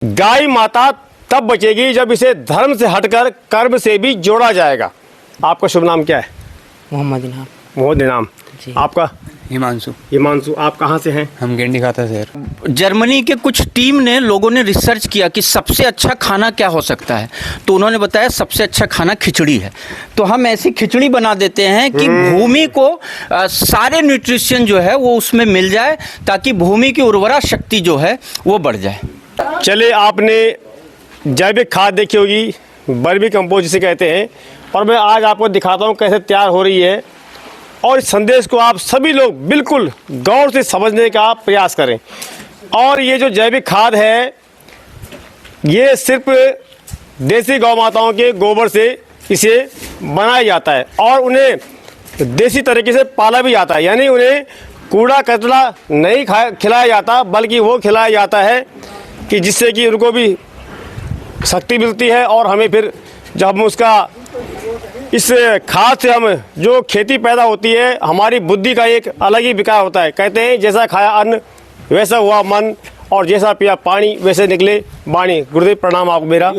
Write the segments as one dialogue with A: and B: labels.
A: गाय माता तब बचेगी जब इसे धर्म से हटकर कर्म से भी जोड़ा जाएगा। आपका शुभ नाम क्या है?
B: मोहम्मद इनाम।
A: मोहम्मद इनाम।
B: जी।
A: आपका? हिमांशु। आप कहाँ से हैं?
C: हम गेंडी खाता शहर।
B: जर्मनी के कुछ टीम ने लोगों ने रिसर्च किया कि सबसे अच्छा खाना क्या हो सकता है, तो उन्होंने बताया सबसे अच्छा खाना खिचड़ी है। तो हम ऐसी खिचड़ी बना देते हैं कि भूमि को सारे न्यूट्रिशन जो है वो उसमें मिल जाए, ताकि भूमि की उर्वरा शक्ति जो है वो बढ़ जाए।
A: चलिए, आपने जैविक खाद देखी होगी, वर्मी कंपोस्ट जिसे कहते हैं, और मैं आज आपको दिखाता हूँ कैसे तैयार हो रही है। और इस संदेश को आप सभी लोग बिल्कुल गौर से समझने का प्रयास करें। और ये जो जैविक खाद है, ये सिर्फ देसी गौ माताओं के गोबर से इसे बनाया जाता है और उन्हें देसी तरीके से पाला भी जाता है। यानी उन्हें कूड़ा कचरा नहीं खिलाया जाता, बल्कि वो खिलाया जाता है कि जिससे कि उनको भी शक्ति मिलती है। और हमें फिर जब हम उसका इस खाद से हम जो खेती पैदा होती है, हमारी बुद्धि का एक अलग ही विकास होता है। कहते हैं जैसा खाया अन्न वैसा हुआ मन, और जैसा पिया पानी वैसे निकले वाणी। गुरुदेव प्रणाम आपको मेरा।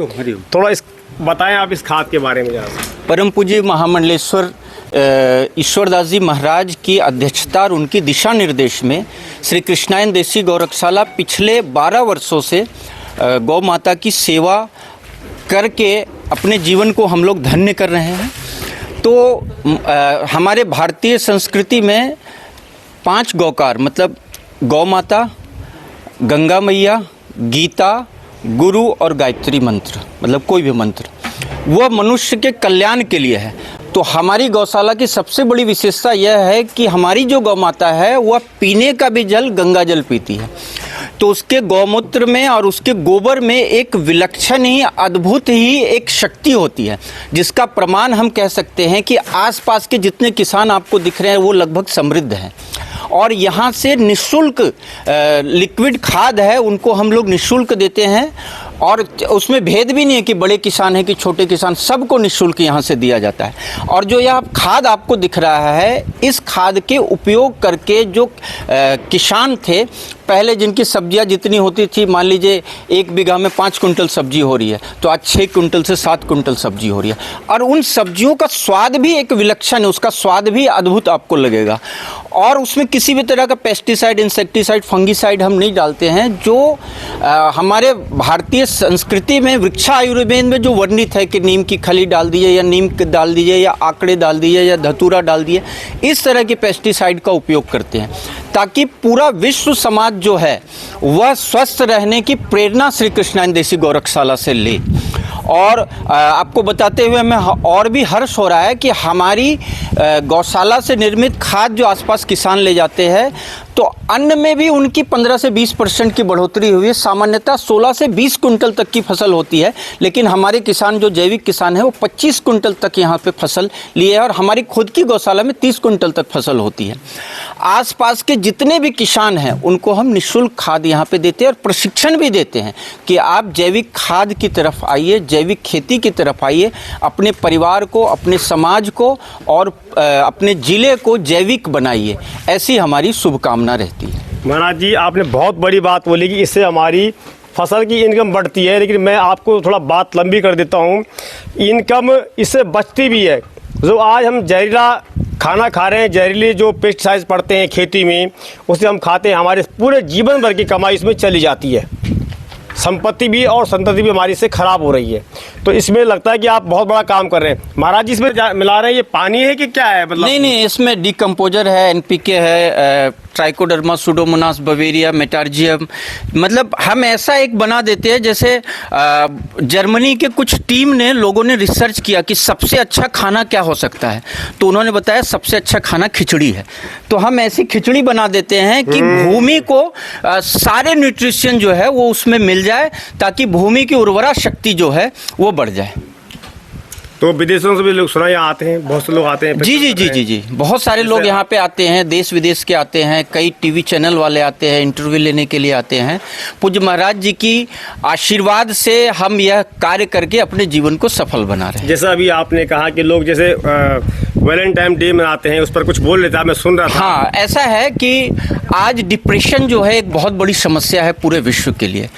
A: थोड़ा इस बताएं आप इस खाद के बारे में जरा।
B: परम पूज्य महामंडलेश्वर ईश्वरदास जी महाराज की अध्यक्षता और उनकी दिशा निर्देश में श्री कृष्णायन देसी गौरक्षशाला पिछले 12 वर्षों से गौ माता की सेवा करके अपने जीवन को हम लोग धन्य कर रहे हैं। तो हमारे भारतीय संस्कृति में 5 गौकार, मतलब गौ माता, गंगा मैया, गीता, गुरु और गायत्री मंत्र, मतलब कोई भी मंत्र, वह मनुष्य के कल्याण के लिए है। तो हमारी गौशाला की सबसे बड़ी विशेषता यह है कि हमारी जो गौ माता है वह पीने का भी जल गंगा जल पीती है। तो उसके गौमूत्र में और उसके गोबर में एक विलक्षण ही अद्भुत ही एक शक्ति होती है, जिसका प्रमाण हम कह सकते हैं कि आसपास के जितने किसान आपको दिख रहे हैं वो लगभग समृद्ध हैं। और यहाँ से निःशुल्क लिक्विड खाद है, उनको हम लोग निःशुल्क देते हैं। और उसमें भेद भी नहीं है कि बड़े किसान हैं कि छोटे किसान, सबको निःशुल्क यहाँ से दिया जाता है। और जो यह खाद आपको दिख रहा है, इस खाद के उपयोग करके जो किसान थे पहले, जिनकी सब्जियां जितनी होती थी, मान लीजिए 1 बीघा में 5 कुंटल सब्जी हो रही है, तो आज 6 कुंटल से 7 कुंटल सब्जी हो रही है। और उन सब्जियों का स्वाद भी एक विलक्षण है, उसका स्वाद भी अद्भुत आपको लगेगा। और उसमें किसी भी तरह का पेस्टिसाइड, इंसेक्टिसाइड, फंगिसाइड हम नहीं डालते हैं। जो हमारे भारतीय संस्कृति में वृक्षा आयुर्वेद में जो वर्णित है कि नीम की खली डाल दीजिए या नीम डाल दीजिए या आंकड़े डाल दीजिए या धतूरा डाल दिए, इस तरह के पेस्टिसाइड का उपयोग करते हैं, ताकि पूरा विश्व समाज जो है वह स्वस्थ रहने की प्रेरणा श्री कृष्णायन देसी गौरक्षशाला से ले। और आपको बताते हुए हमें और भी हर्ष हो रहा है कि हमारी गौशाला से निर्मित खाद जो आसपास किसान ले जाते हैं, तो अन्न में भी उनकी 15 से 20% की बढ़ोतरी हुई है। सामान्यतः 16 से 20 कुंटल तक की फसल होती है, लेकिन हमारे किसान जो जैविक किसान है वो 25 कुंटल तक यहाँ पे फसल लिए है। और हमारी खुद की गौशाला में 30 कुंटल तक फसल होती है। आसपास के जितने भी किसान हैं उनको हम निःशुल्क खाद यहाँ पे देते हैं और प्रशिक्षण भी देते हैं कि आप जैविक खाद की तरफ आइए, जैविक खेती की तरफ आइए, अपने परिवार को, अपने समाज को और अपने ज़िले को जैविक बनाइए। ऐसी हमारी शुभकामना रहती है।
A: महाराज जी, आपने बहुत बड़ी बात बोली कि इससे हमारी फसल की इनकम बढ़ती है, लेकिन मैं आपको थोड़ा बात लंबी कर देता हूँ। इनकम इससे बचती भी है। जो आज हम जहरीला खाना खा रहे हैं, जहरीले जो पेस्टिसाइड्स पड़ते हैं खेती में, उसे हम खाते हैं, हमारे पूरे जीवन भर की कमाई इसमें चली जाती है। संपत्ति भी और संतति भी हमारी से खराब हो रही है। तो इसमें लगता है कि आप बहुत बड़ा काम कर रहे हैं। महाराज जी, इसमें मिला रहे हैं, ये पानी है कि क्या है? मतलब
B: नहीं, इसमें डिकम्पोजर है, एनपीके है, ट्राइकोडर्मा, सुडोमोनास, बवेरिया, मेटार्जियम। मतलब हम ऐसा एक बना देते हैं जैसे जर्मनी के कुछ टीम ने लोगों ने रिसर्च किया कि सबसे अच्छा खाना क्या हो सकता है, तो उन्होंने बताया सबसे अच्छा खाना खिचड़ी है। तो हम ऐसी खिचड़ी बना देते हैं कि भूमि को सारे न्यूट्रिशन जो है वो उसमें मिल जाए, ताकि भूमि की उर्वरा शक्ति जो है वो बढ़ जाए।
A: तो विदेशों से भी लोग सुना यहाँ आते हैं, बहुत से लोग आते हैं।
B: जी, बहुत सारे लोग यहाँ पे आते हैं, देश विदेश के आते हैं, कई टीवी चैनल वाले आते हैं, इंटरव्यू लेने के लिए आते हैं। पूज्य महाराज जी की आशीर्वाद से हम यह कार्य करके अपने जीवन को सफल बना रहे हैं।
A: जैसा अभी आपने कहा कि लोग जैसे वैलेंटाइन डे मनाते हैं, उस पर कुछ बोल लेता है, मैं सुन रहा था।
B: हाँ, ऐसा है कि आज डिप्रेशन जो है एक बहुत बड़ी समस्या है पूरे विश्व के लिए।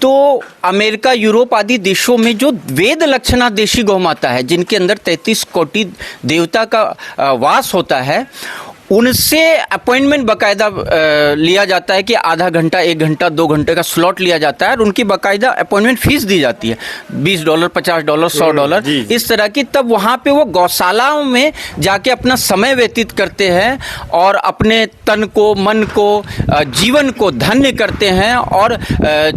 B: तो अमेरिका, यूरोप आदि देशों में जो वेद लक्षणा देशी गौ माता है, जिनके अंदर 33 कोटि देवता का वास होता है, उनसे अपॉइंटमेंट बाकायदा लिया जाता है कि आधा घंटा, 1 घंटा, 2 घंटे का स्लॉट लिया जाता है और उनकी बाकायदा अपॉइंटमेंट फीस दी जाती है, $20, $50, $100 इस तरह की। तब वहाँ पे वो गौशालाओं में जाके अपना समय व्यतीत करते हैं और अपने तन को, मन को, जीवन को धन्य करते हैं। और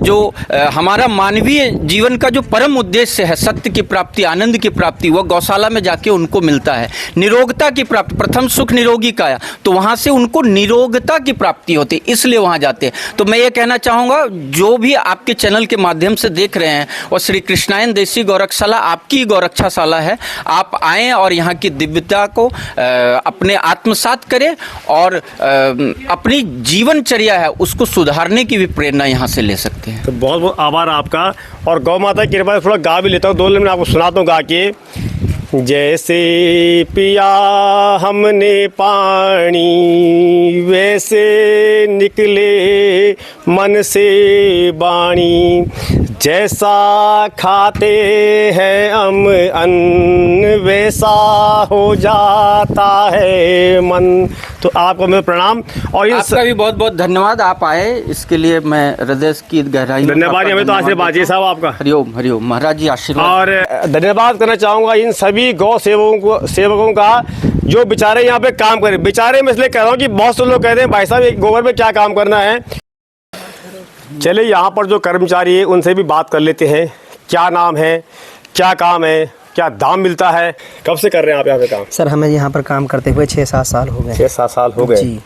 B: जो हमारा मानवीय जीवन का जो परम उद्देश्य है, सत्य की प्राप्ति, आनंद की प्राप्ति, वो गौशाला में जाके उनको मिलता है। निरोगता की प्राप्ति, प्रथम सुख निरोगी काया, तो वहां से उनको निरोगता की प्राप्ति होती है, इसलिए वहां जाते हैं। तो मैं ये कहना चाहूंगा, जो भी आपके चैनल के माध्यम से देख रहे हैं, और श्री कृष्णायन देसी गौरक्षशाला आपकी गौरक्षाशाला है, आप आएं और यहाँ की दिव्यता को अपने आत्मसात करें और अपनी जीवनचर्या है उसको सुधारने की भी प्रेरणा यहाँ से ले सकते हैं।
A: तो बहुत बहुत आभार आपका। और गौ माता की कृपा से थोड़ा गा भी लेता हूँ, 2 लाइन में आपको सुनाता हूँ गा के। जैसे पिया हमने पानी, वैसे निकले मन से बाणी। जैसा खाते हैं हम अन्न, वैसा हो जाता है मन। तो आपको मेरा प्रणाम। और
B: आपका भी बहुत बहुत धन्यवाद, आप आए इसके लिए मैं हृदय की गहराई में
A: धन्यवाद। हमें तो आशीर्वाद जी साहब आपका।
B: हरिओम हरिओम, महाराज जी आशीर्वाद।
A: और धन्यवाद करना चाहूँगा इन सभी गौ सेवकों का जो बेचारे यहाँ पे काम करें। बेचारे मैं इसलिए कह रहा हूँ कि बहुत से लोग कहते हैं भाई साहब गोबर में क्या काम करना है। चलिए यहाँ पर जो कर्मचारी है उनसे भी बात कर लेते हैं, क्या नाम है, क्या काम है, क्या दाम मिलता है, कब से कर रहे हैं आप यहाँ पे काम?
C: सर हमें यहाँ पर काम करते हुए 6-7 साल हो गए।
A: 6-7 साल हो गए
C: जी।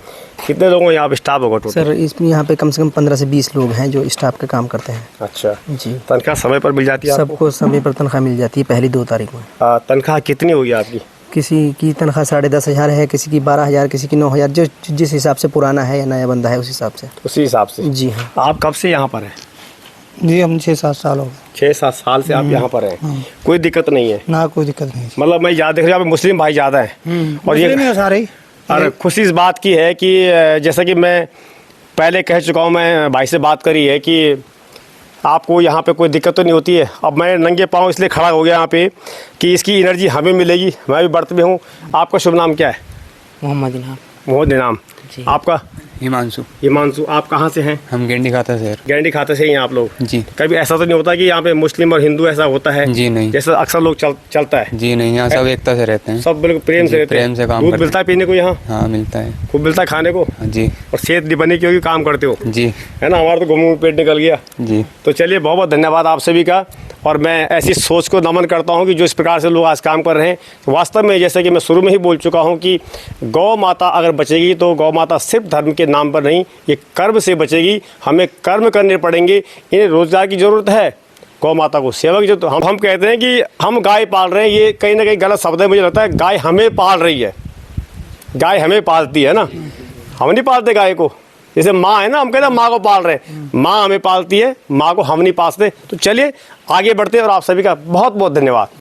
A: कितने लोगों यहाँ पे स्टाफ होगा टोटल?
C: सर इसमें यहाँ पे कम से कम 15 से 20 लोग हैं जो स्टाफ का काम करते हैं।
A: अच्छा
C: जी।
A: तनख्वाह समय पर मिल जाती है आपको?
C: सबको समय पर तनख्वाह मिल जाती है पहली 2 तारीख में।
A: तनख्वाह कितनी होगी आपकी?
C: किसी की तनख्वाह 10,500 है, किसी की 12,000, किसी की 9,000, जो जिस हिसाब से पुराना है या नया बंदा है उस हिसाब से।
A: उसी हिसाब से?
C: जी हाँ।
A: आप कब से यहाँ पर हैं?
C: जी हम 6-7 साल हो गए।
A: 6-7 साल से आप यहाँ पर हैं, कोई दिक्कत नहीं है?
C: ना कोई दिक्कत नहीं।
A: मतलब मैं याद देख रहा हूँ मुस्लिम भाई ज़्यादा हैं और ये
C: सारे।
A: और खुशी इस बात की है कि जैसा कि मैं पहले कह चुका हूँ, मैं भाई से बात करी है कि आपको यहाँ पे कोई दिक्कत तो नहीं होती है। अब मैं नंगे पाँव इसलिए खड़ा हो गया यहाँ पे कि इसकी एनर्जी हमें मिलेगी। मैं भी व्रत में हूँ। आपका शुभ नाम क्या है?
C: मोहम्मद इनाम।
A: मोहम्मद इनाम। आपका?
D: हिमांशु।
A: हिमांशु। आप कहाँ से हैं?
D: हम गेंडी खाता से।
A: गेंडी खाते से ही हैं आप लोग?
D: जी।
A: कभी ऐसा तो नहीं होता कि यहाँ पे मुस्लिम और हिंदू ऐसा होता है?
D: जी नहीं।
A: जैसा अक्सर लोग चलता है?
D: जी नहीं, यहाँ सब एकता से रहते हैं।
A: सब बिल्कुल प्रेम से रहते हैं?
D: प्रेम से काम
A: दूध
D: करते
A: मिलता है पीने को यहाँ?
D: हाँ मिलता है।
A: खूब मिलता है खाने को?
D: जी।
A: और सेहत नहीं बनी क्योंकि काम करते हो?
D: जी।
A: है ना, हमारा तो घूम पेट निकल गया।
D: जी।
A: तो चलिए बहुत बहुत धन्यवाद आप सभी का। और मैं ऐसी सोच को नमन करता हूं कि जो इस प्रकार से लोग आज काम कर रहे हैं। वास्तव में जैसे कि मैं शुरू में ही बोल चुका हूं कि गौ माता अगर बचेगी तो गौ माता सिर्फ धर्म के नाम पर नहीं, ये कर्म से बचेगी। हमें कर्म करने पड़ेंगे, इन्हें रोजगार की ज़रूरत है। गौ माता को सेवक जो तो हम कहते हैं कि हम गाय पाल रहे हैं, ये कहीं ना कहीं गलत शब्द है। मुझे लगता है गाय हमें पाल रही है, गाय हमें पालती है ना, हम नहीं पालते गाय को। जैसे माँ है ना, हम कहते हैं माँ को पाल रहे हैं, माँ हमें पालती है, माँ को हम नहीं पालते। तो चलिए आगे बढ़ते हैं और आप सभी का बहुत बहुत धन्यवाद।